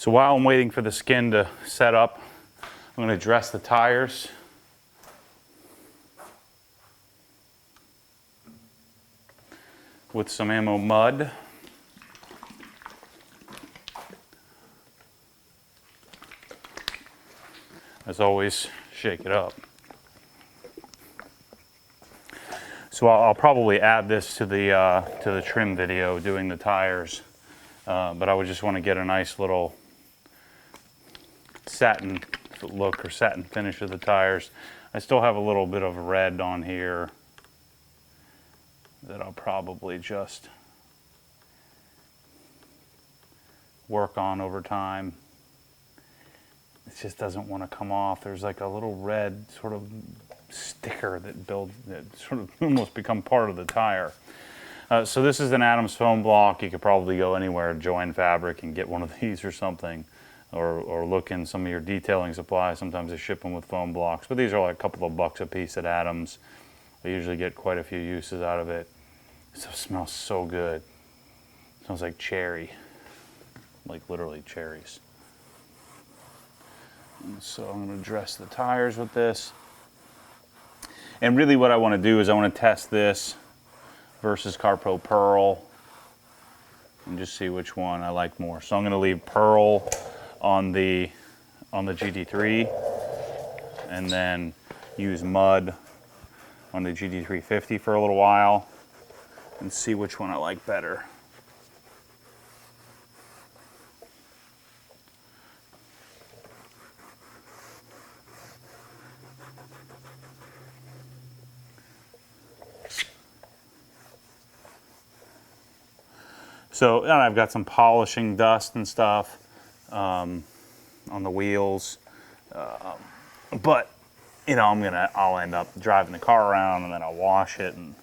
So while I'm waiting for the skin to set up, I'm going to dress the tires. With some ammo mud. As always, shake it up. So I'll probably add this to the trim video doing the tires, but I would just want to get a nice little satin look or satin finish of the tires. I still have a little bit of red on here that I'll probably just work on over time. It just doesn't want to come off. There's like a little red sort of sticker that sort of almost become part of the tire. So this is an Adams foam block. You could probably go anywhere, Join Fabric, and get one of these or something, or look in some of your detailing supplies. Sometimes they ship them with foam blocks, but these are like a couple of bucks a piece at Adams. I usually get quite a few uses out of it. It smells so good. It smells like cherry, like literally cherries. And so I'm going to dress the tires with this. And really what I want to do is I want to test this versus CarPro Pearl and just see which one I like more. So I'm going to leave Pearl on the GT3 and then use mud on the GT350 for a little while and see which one I like better. So, and I've got some polishing dust and stuff on the wheels, but you know, I'll end up driving the car around and then I'll wash it, and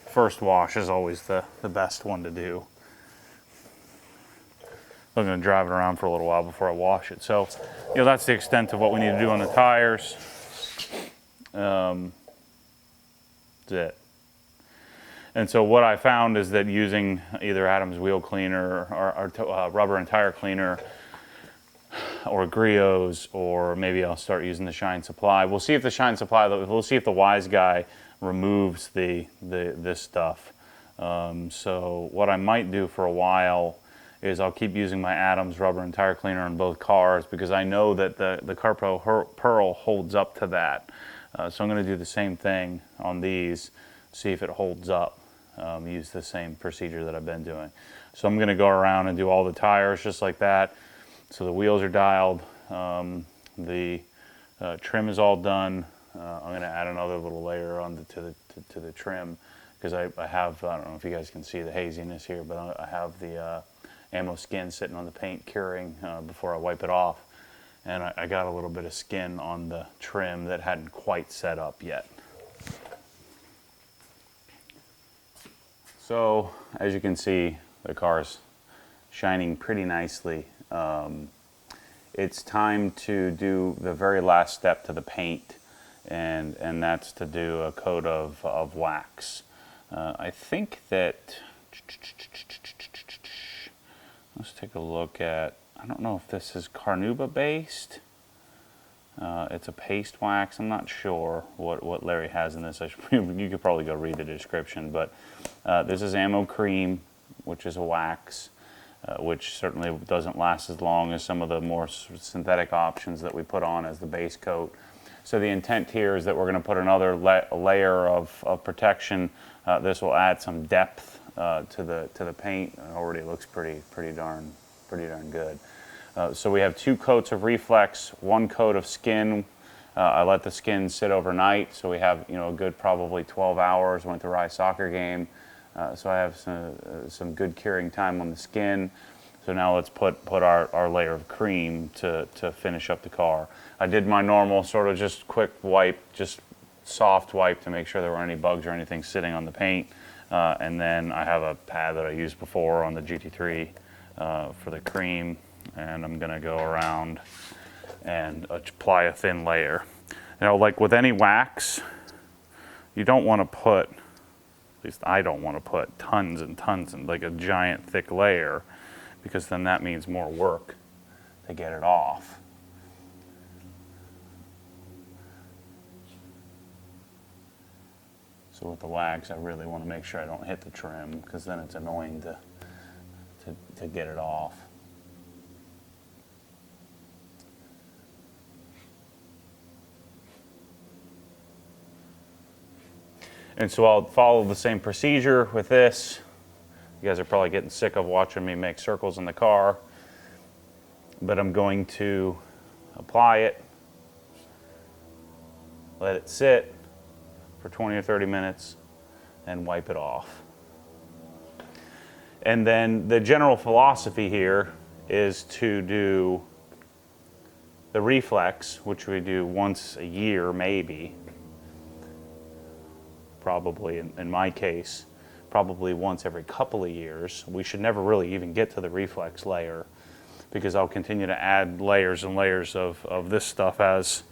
first wash is always the best one to do. I'm going to drive it around for a little while before I wash it. So, you know, that's the extent of what we need to do on the tires. That's it. And so what I found is that using either Adams wheel cleaner or rubber and tire cleaner or Griots, or maybe I'll start using the Shine Supply. We'll see if the Shine Supply, we'll see if the Wise Guy removes this stuff. So what I might do for a while is I'll keep using my Adams rubber and tire cleaner on both cars, because I know that the CarPro Pearl holds up to that. So I'm going to do the same thing on these, see if it holds up. Use the same procedure that I've been doing. So I'm going to go around and do all the tires just like that. So the wheels are dialed, the trim is all done. I'm going to add another little layer on to the trim, because I have, I don't know if you guys can see the haziness here, but I have the ammo skin sitting on the paint curing before I wipe it off. And I got a little bit of skin on the trim that hadn't quite set up yet. So as you can see, the car's shining pretty nicely. It's time to do the very last step to the paint, and that's to do a coat of wax. I think that, let's take a look at, I don't know if this is Carnauba based. It's a paste wax. I'm not sure what Larry has in this. You could probably go read the description, but this is Ammo Creme, which is a wax, which certainly doesn't last as long as some of the more synthetic options that we put on as the base coat. So the intent here is that we're going to put another layer of protection. This will add some depth to the paint. It already looks pretty darn good. So we have 2 coats of Reflex, 1 coat of skin. I let the skin sit overnight, so we have, you know, a good probably 12 hours. Went to Rye soccer game, so I have some good curing time on the skin. So now let's put our layer of cream to finish up the car. I did my normal sort of just quick wipe, just soft wipe to make sure there weren't any bugs or anything sitting on the paint. And then I have a pad that I used before on the GT3 for the cream. And I'm going to go around and apply a thin layer. Now, like with any wax, you don't want to put, at least I don't want to put tons and tons and like a giant thick layer, because then that means more work. to get it off. So with the wax, I really want to make sure I don't hit the trim, because then it's annoying to get it off. And so I'll follow the same procedure with this. You guys are probably getting sick of watching me make circles in the car, but I'm going to apply it, let it sit for 20 or 30 minutes, and wipe it off. And then the general philosophy here is to do the reflex, which we do once a year maybe. Probably, in my case, probably once every couple of years. We should never really even get to the reflex layer, because I'll continue to add layers and layers of this stuff as,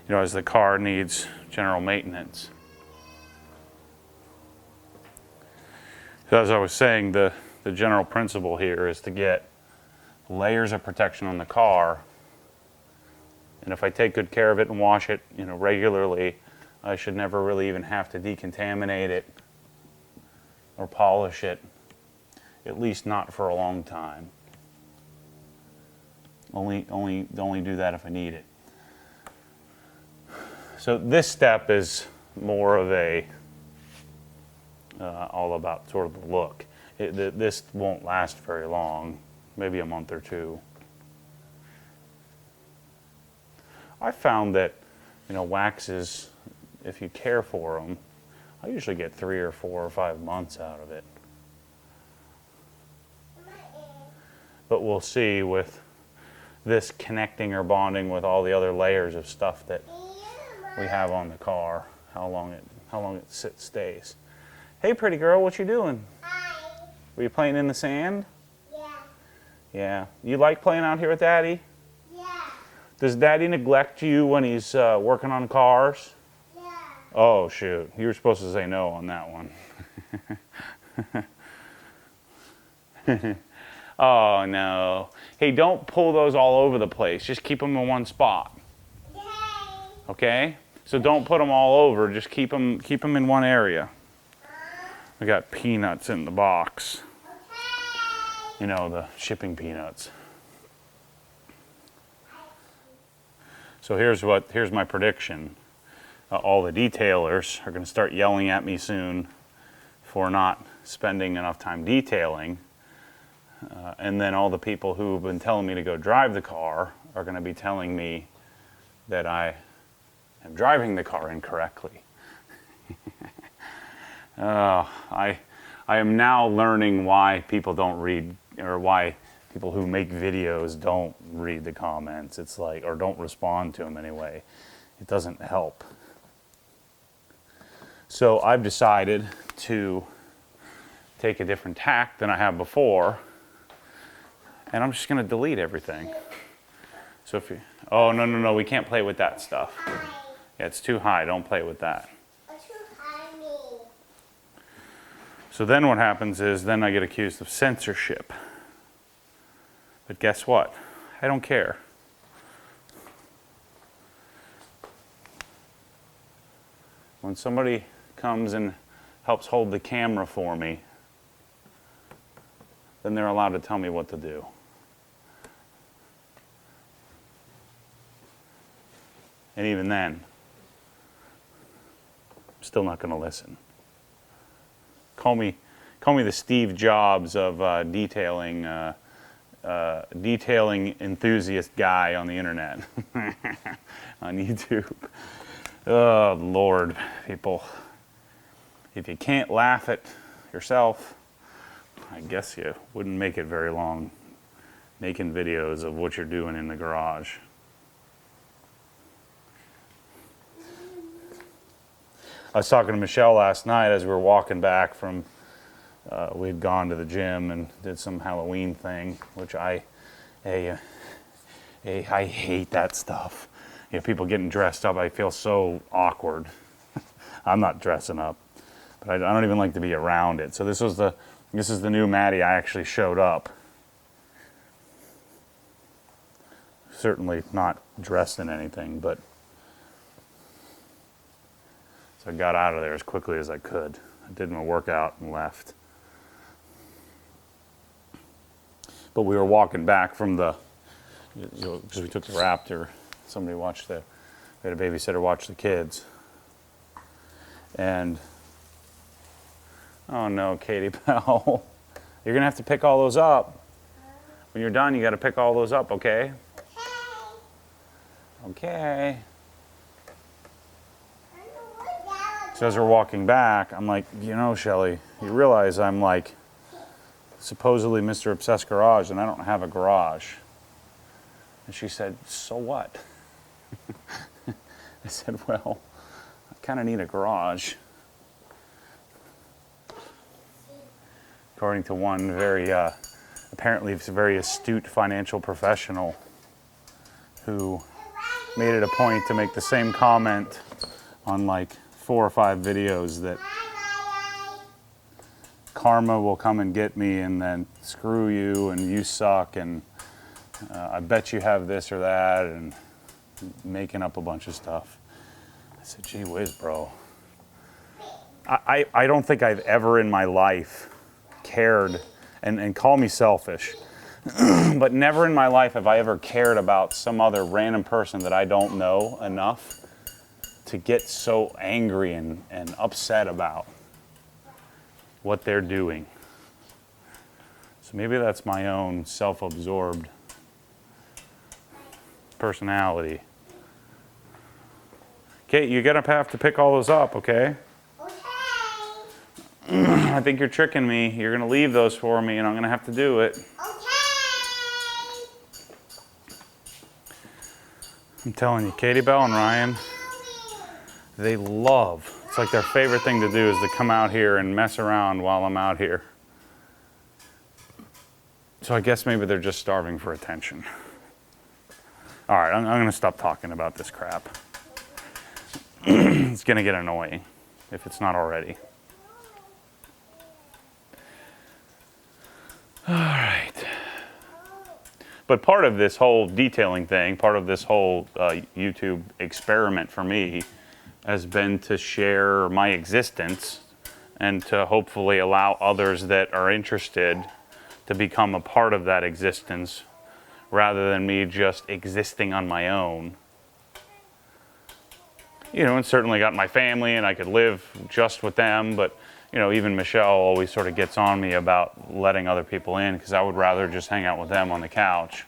you know, as the car needs general maintenance. So as I was saying, the general principle here is to get layers of protection on the car, and if I take good care of it and wash it, you know, regularly, I should never really even have to decontaminate it or polish it, at least not for a long time. Only do that if I need it. So this step is more of a all about sort of the look. This won't last very long, maybe a month or two. I found that, you know, waxes, if you care for them, I usually get 3 or 4 or 5 months out of it. But we'll see with this connecting or bonding with all the other layers of stuff that we have on the car, how long it stays. Hey, pretty girl, what you doing? Hi. Were you playing in the sand? Yeah. Yeah. You like playing out here with Daddy? Yeah. Does Daddy neglect you when he's working on cars? Yeah. Oh, shoot. You were supposed to say no on that one. Oh, no. Hey, don't pull those all over the place. Just keep them in one spot. Okay. Okay? So don't put them all over. Just keep them in one area. I got peanuts in the box. Okay. You know, the shipping peanuts. So here's my prediction. All the detailers are going to start yelling at me soon for not spending enough time detailing. And then all the people who've been telling me to go drive the car are going to be telling me that I am driving the car incorrectly. I am now learning why people don't read, or why people who make videos don't read the comments. It's like, or don't respond to them anyway. It doesn't help. So I've decided to take a different tack than I have before, and I'm just going to delete everything. So if you, oh, no, we can't play with that stuff. Yeah, it's too high. Don't play with that. So then what happens is, then I get accused of censorship. But guess what? I don't care. When somebody comes and helps hold the camera for me, then they're allowed to tell me what to do. And even then, I'm still not going to listen. Call me the Steve Jobs of detailing enthusiast guy on the internet, on YouTube. Oh, Lord, people. If you can't laugh at yourself, I guess you wouldn't make it very long making videos of what you're doing in the garage. I was talking to Michelle last night as we were walking back from, we'd gone to the gym and did some Halloween thing, which I hate that stuff. You know, people getting dressed up, I feel so awkward. I'm not dressing up, but I don't even like to be around it. So this is the new Maddie. I actually showed up. certainly not dressed in anything, but so I got out of there as quickly as I could. I did my workout and left. But we were walking back from the, because we took the Raptor. Somebody watched we had a babysitter watch the kids. And, oh no, Katie Bell, you're gonna have to pick all those up. When you're done, you gotta pick all those up, okay? Okay. So as we're walking back, I'm like, you know, Shelly, you realize I'm like supposedly Mr. Obsessed Garage and I don't have a garage. And she said, so what? I said, well, I kind of need a garage. According to one very, apparently very astute financial professional who made it a point to make the same comment on like 4 or 5 videos that karma will come and get me and then screw you and you suck and I bet you have this or that and making up a bunch of stuff. I said, gee whiz, bro. I don't think I've ever in my life cared, and call me selfish, but never in my life have I ever cared about some other random person that I don't know enough to get so angry and upset about what they're doing. So maybe that's my own self-absorbed personality. Kate, you're gonna have to pick all those up, okay? Okay. I think you're tricking me. You're gonna leave those for me and I'm gonna have to do it. Okay. I'm telling you, Katie Bell and Ryan, they love, it's like their favorite thing to do is to come out here and mess around while I'm out here. So I guess maybe they're just starving for attention. All right, I'm gonna stop talking about this crap. It's gonna get annoying if it's not already. All right. But part of this whole detailing thing, part of this whole YouTube experiment for me has been to share my existence and to hopefully allow others that are interested to become a part of that existence rather than me just existing on my own. You know, and certainly got my family and I could live just with them, but you know, even Michelle always sort of gets on me about letting other people in because I would rather just hang out with them on the couch.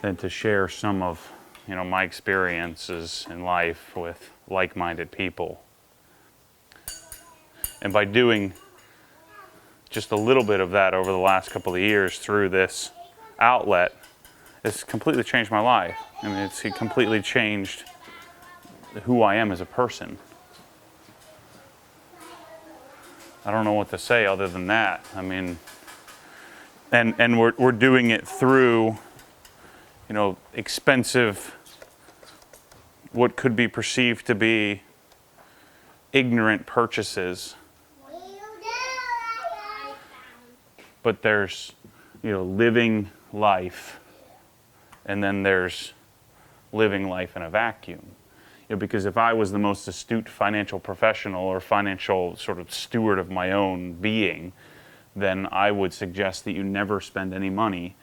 Than to share some of, you know, my experiences in life with like-minded people. And by doing just a little bit of that over the last couple of years through this outlet, it's completely changed my life. I mean, it's completely changed who I am as a person. I don't know what to say other than that. I mean, and we're doing it through, you know, expensive, what could be perceived to be ignorant purchases. But there's, you know, living life, and then there's living life in a vacuum. You know, because if I was the most astute financial professional or financial sort of steward of my own being, then I would suggest that you never spend any money.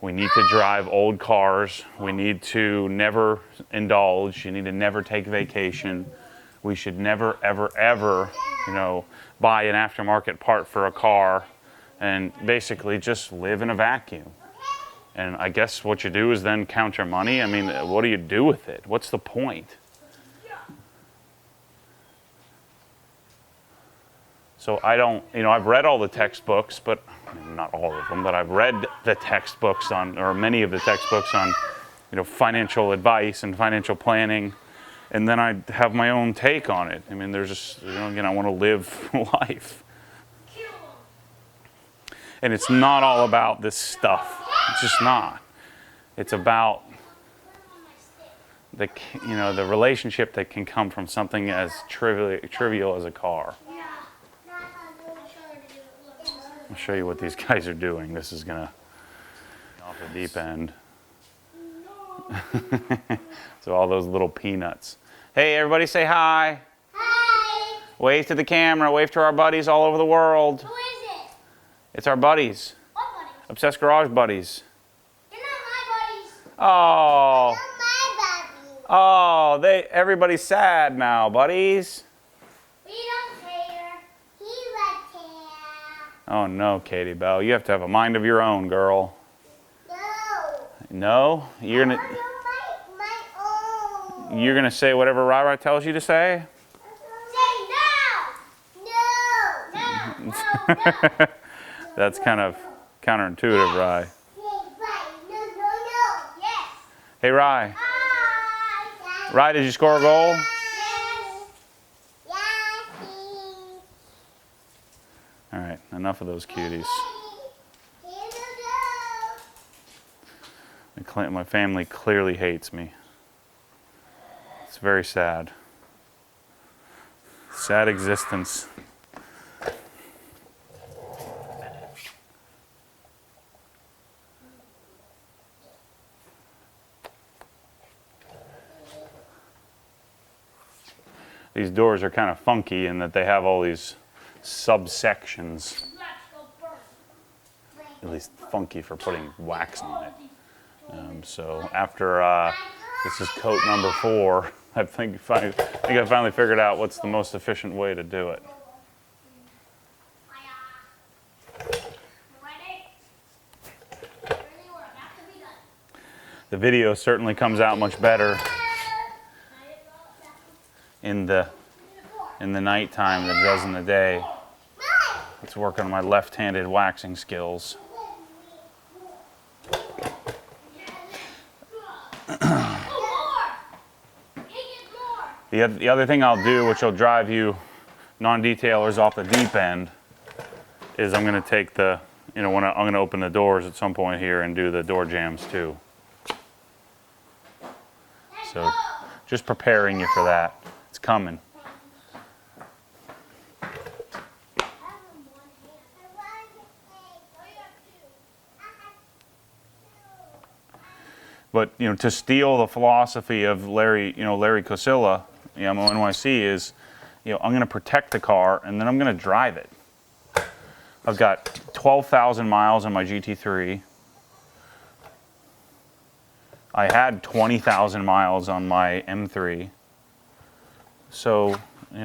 We need to drive old cars. We need to never indulge. You need to never take vacation. We should never, ever, ever, you know, buy an aftermarket part for a car and basically just live in a vacuum. And I guess what you do is then count your money. I mean, what do you do with it? What's the point? So I don't, you know, I've read all the textbooks, but not all of them, but I've read the textbooks on, or many of the textbooks on, you know, financial advice and financial planning. And then I have my own take on it. I mean, there's just, you know, again, I want to live life. And it's not all about this stuff. It's just not. It's about the, you know, the relationship that can come from something as trivial as a car. I'll show you what these guys are doing. This is gonna off the deep end. So all those little peanuts. Hey, everybody say hi. Hi. Wave to the camera. Wave to our buddies all over the world. Who is it? It's our buddies. What buddies? Obsessed Garage buddies. You're not my buddies. Oh. You're my buddies. Oh, everybody's sad now, buddies. We don't care. He would care. Oh no, Katie Bell. You have to have a mind of your own, girl. No. No? You're gonna My own. you're gonna say whatever Rai tells you to say? Say no. No. No. No. No. That's kind of counterintuitive, Rai. No. No. Yes. Hey, Rai. Hi. Rai, did you score a goal? Yes. Yes. All right, enough of those cuties. My family clearly hates me. It's very sad. Sad existence. These doors are kind of funky in that they have all these subsections. At least funky for putting wax on it. So after this is coat number 4, I think I finally figured out what's the most efficient way to do it. The video certainly comes out much better in the nighttime than it does in the day. Let's work on my left-handed waxing skills. The other thing I'll do, which will drive you non-detailers off the deep end, is I'm going to take the, I'm going to open the doors at some point here and do the door jambs too. So just preparing you for that. It's coming. But to steal the philosophy of Larry Kosilla, NYC is, I'm going to protect the car and then I'm going to drive it. I've got 12,000 miles on my GT3. I had 20,000 miles on my M3. So, I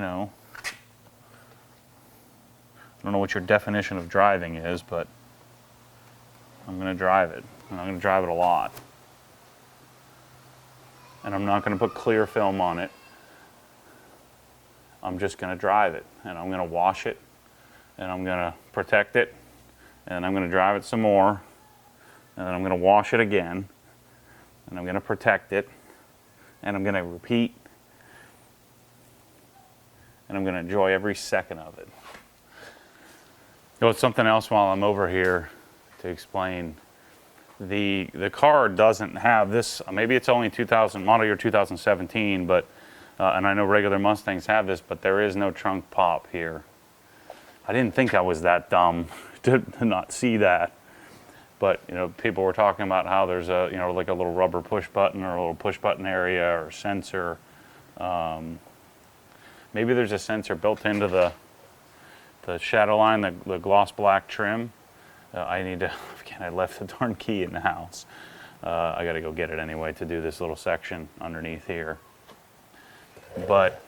don't know what your definition of driving is, but I'm going to drive it. And I'm going to drive it a lot. And I'm not going to put clear film on it. I'm just going to drive it. And I'm going to wash it. And I'm going to protect it. And I'm going to drive it some more. And then I'm going to wash it again. And I'm going to protect it. And I'm going to repeat. And I'm going to enjoy every second of it. It's something else while I'm over here to explain. The car doesn't have this. Maybe it's only 2000 model year 2017, but and I know regular Mustangs have this, but there is no trunk pop here. I didn't think I was that dumb to not see that. But people were talking about how there's a like a little rubber push button or a little push button area or sensor. Maybe there's a sensor built into the shadow line, the gloss black trim. I need to, again, I left the darn key in the house. I got to go get it anyway to do this little section underneath here. But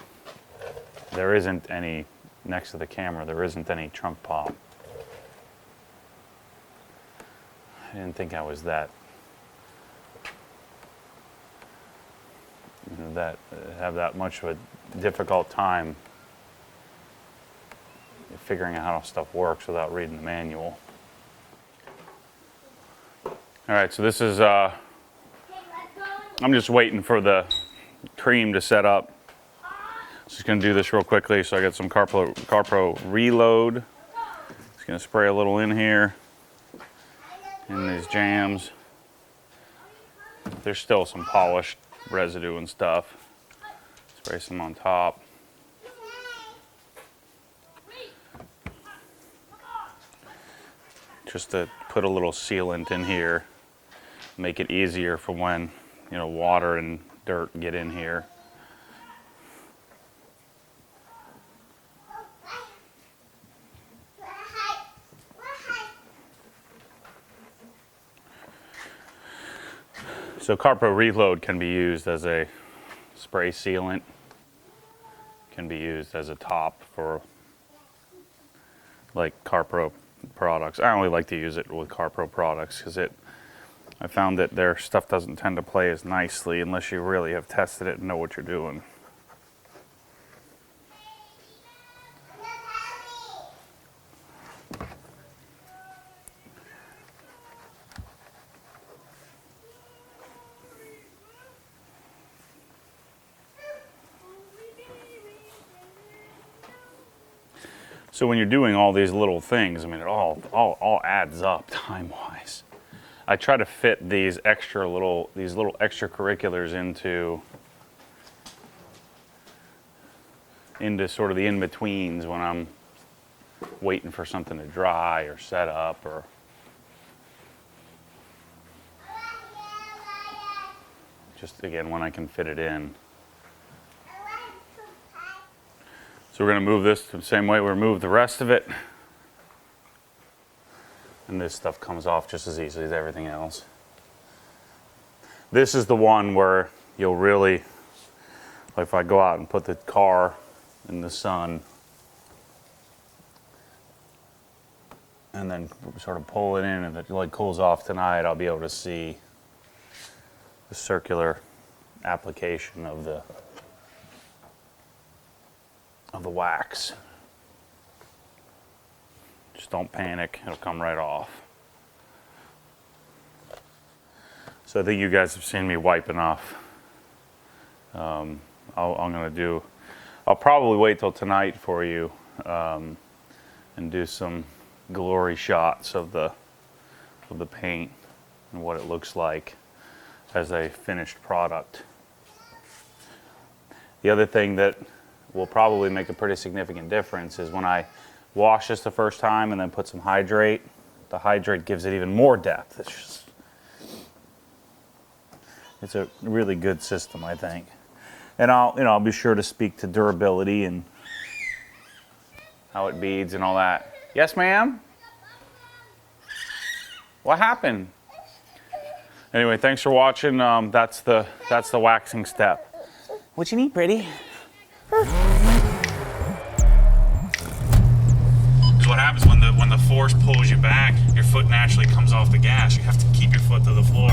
there isn't any, next to the camera, there isn't any trunk pop. I didn't think I was that have that much of a difficult time figuring out how stuff works without reading the manual. All right, so this is, I'm just waiting for the Creme to set up. Just gonna do this real quickly. So I got some CarPro Reload. Just gonna spray a little in here, in these jams. There's still some polished residue and stuff. Spray some on top. just to put a little sealant in here, make it easier for when, you know, water and dirt get in here. So CarPro Reload can be used as a spray sealant, can be used as a top for like CarPro products. I only like to use it with CarPro products because I found that their stuff doesn't tend to play as nicely unless you really have tested it and know what you're doing. So when you're doing all these little things, I mean, it all adds up time-wise. I try to fit these little extracurriculars into sort of the in-betweens when I'm waiting for something to dry or set up, or just again when I can fit it in. So we're going to move this the same way we remove the rest of it. And this stuff comes off just as easily as everything else. This is the one where you'll really, like if I go out and put the car in the sun and then sort of pull it in and it like cools off tonight, I'll be able to see the circular application of the wax. Just don't panic, it'll come right off. So I think you guys have seen me wiping off. I'll probably wait till tonight for you and do some glory shots of the paint and what it looks like as a finished product. The other thing that will probably make a pretty significant difference is when I wash this the first time and then put some hydrate. The hydrate gives it even more depth. It's a really good system, I think. And I'll be sure to speak to durability and how it beads and all that. Yes, ma'am? What happened? Anyway, thanks for watching. That's the waxing step. What you need, pretty? Because what happens when the force pulls you back, your foot naturally comes off the gas. You have to keep your foot to the floor.